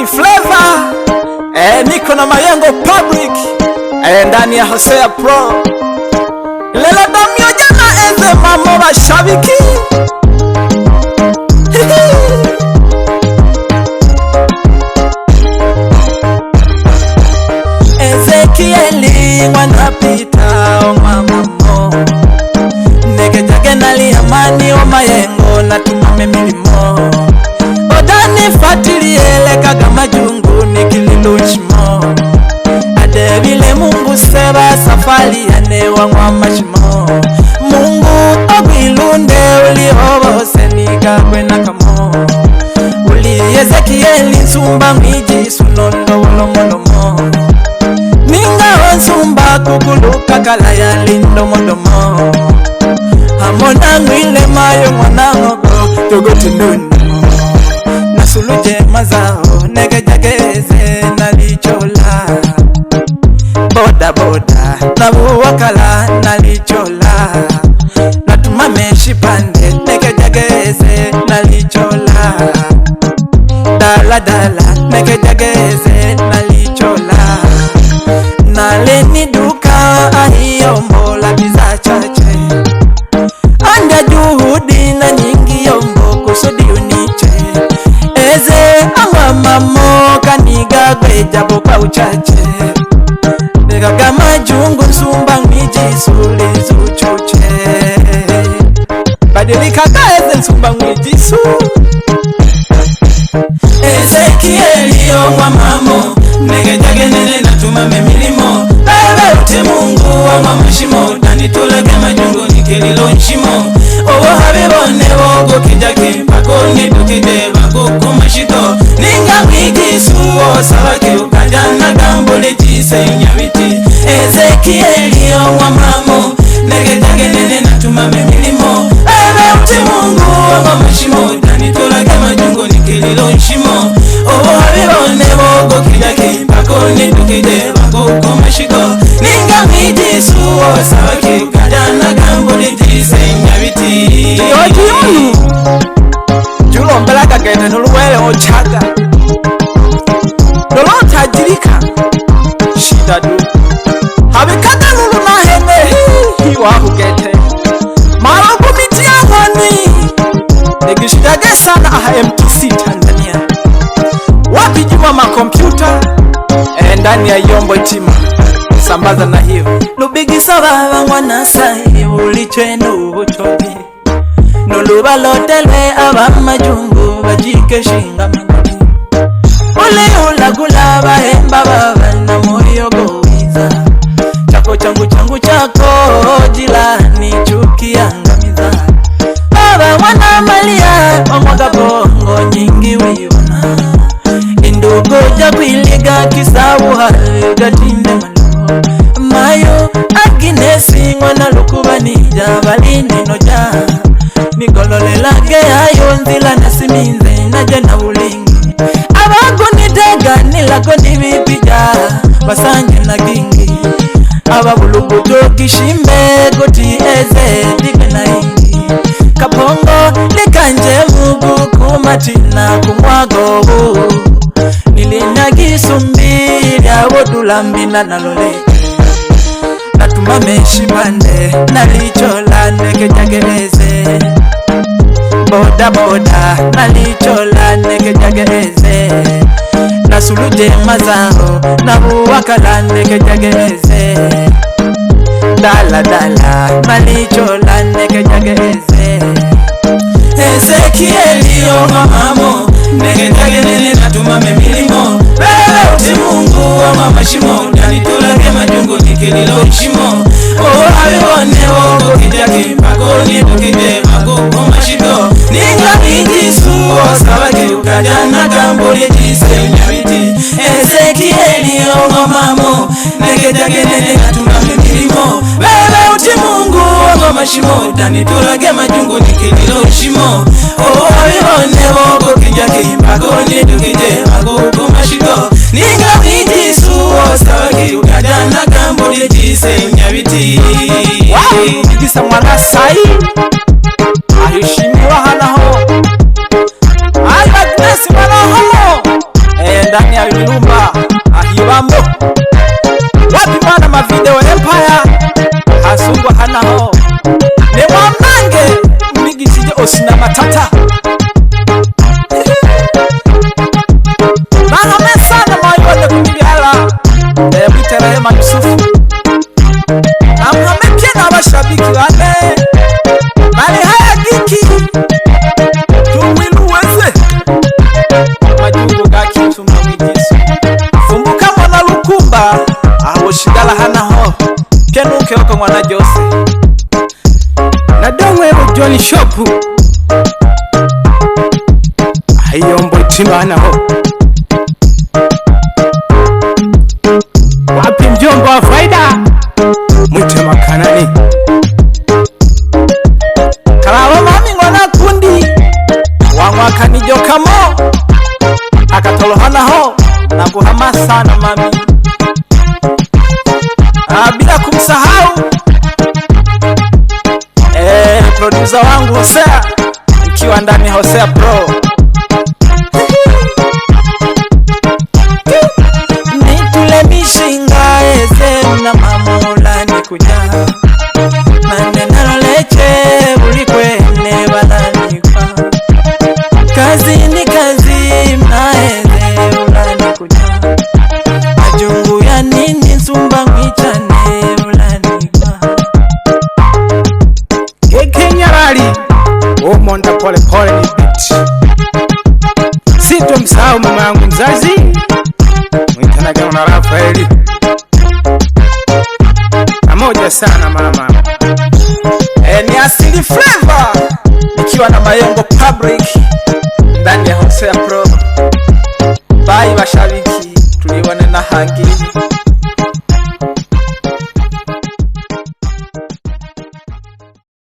Mani Flavor, niko na Mayengo Public, ndani ya Hosea Pro. Lelo damyo jana eze mamo bashabiki. Ezekieli wanapita omamamo, nege jage nali amani o Mayengo na tumame milimo. Odani fatiliele kaga majungu nikililunchimo, adebile Mungu seba safari yanewa mwa mashimo. Mungu ogwilunde ulihobose nikagwe nakamo, uli Ezekieli nsumba mwiji sunondo ulomolomo, ninga onsumba kukuluka kala ya lindo modomo. Hamona ngwile mayo mwana ngogo togote nunu, nasuluje mazao nege jageze nalichola. Boda boda na buwakala nalichola, natumame shipande nege jageze nalichola. Dala dala nege jageze nalichola, naleni duka ahiyombo la biza chache. Anda juhudi na nyingi yombo kusudi uniche, eze amamamo kaniga gwejabo kwa uchache. Nega majungu nsumba mwiji suli zuchuche, badilika ka eze nsumba mwiji su. Ezekieli omwa mamo, nege jage nene natumame milimo. Bebe ute Mungu omwa mashimo, dani tulege majungu nikililo nchimo. Owo habibone wogo kijaki, pako nidukide bago kumashito. Ninga mwigi suwo sabake ukajana gambole jise nyawiti. Ezekieli omwa mamo, nege jage nene natumame milimo. Bebe ute Mungu omwa mashimo, dani tulege majungu nikililo nchimo. Owo habibone wogo kijaki, pako nidukide bago kumashito. Ninga mwigi suwo sabake ukajana gambole jise nyawiti. Yoji yonu julo mbelaka gete nuluwele ochaga, nolo tajirika shida du habikata lulu na heme hiwahu gete maro kumiti ya wani negishidage sana aha MTC Tanzania. Wapi juma makompyuta ndani ya yombo itima sambaza na hiyo lubigi sababa mwana sahi ulichwenu uchobi. Nuluba lotelwe abamajungu bajike shinga magadi, ule ulagula bahemba baba na moyo gowiza. Chako changu changu chako jilani chuki angamiza. Baba wana malia omwaga bongo nyingi wiwana, indugo jakwiliga kisawu hali gatinde malo. Mayo aginesi ngwana lukubanija balini noja, migolole lage ayo nzila nasiminze naje na ulingi. Abago nitega nilako nibipija basanje na gingi, ababulubuto kishimbe goti eze dige na ingi. Kapongo likanje mugu kumatina kumwagobu, nilinagisumbira wodulambina nalole. Natumame shipande nalichola nege jagereze, boda boda nalichola nege jagereze. Nasuluje mazao nabuwakala nege jagereze, dala dala nalichola nege jagereze. Ezekieli omwa mamo, nege jage nene natumame milimo. Bebe uti Mungu omwa mashimo, dani tulage majungu nikililo nchimo. Owo habibone wogo kijaki, pako nidukide bago kumashito. Ninga mwiji suwo sabake ukajana gambole jise nyawiti. Ezekieli omwa mamo, nege jage nene natumame milimo. Bebe uti Mungu omwa mashimo, dani tulage majungu nikililo nchimo. Owo habibone wogo kijaki, pako nidukide bago kumashito. Ninga mwiji suwo sabake ukajana gambole jise nyawiti. Wow, nigisa mwana sai ahishimiwa hanaho. Agnes mwana ho Hayombo itimana ho. Wapi mjomba wa faida? Mwite Makanani. Kalawa mami ngona kundi wamwaka nijokamo akatolohana ho na kuhamasa na mami. Bila kumsahau producer wangu Hosea, ikiwa ndani Hosea Pro. Nitule mishinga eze na mamola nikuja mande naloleche ulikwene balanikwa kazi ni kazi mnaeze ulanikuja majungu ya nini nsumba mwichane ulanikuwa Kenyarali Omonda pole pole ni biti. Sito msahau mama yangu mzazi mwitana gano na Rafaeli. Pamoja sana mama. Ni Asili Flavor nikiwa na Mayongo Public ndani ya Hosea Pro. Bye bashabiki.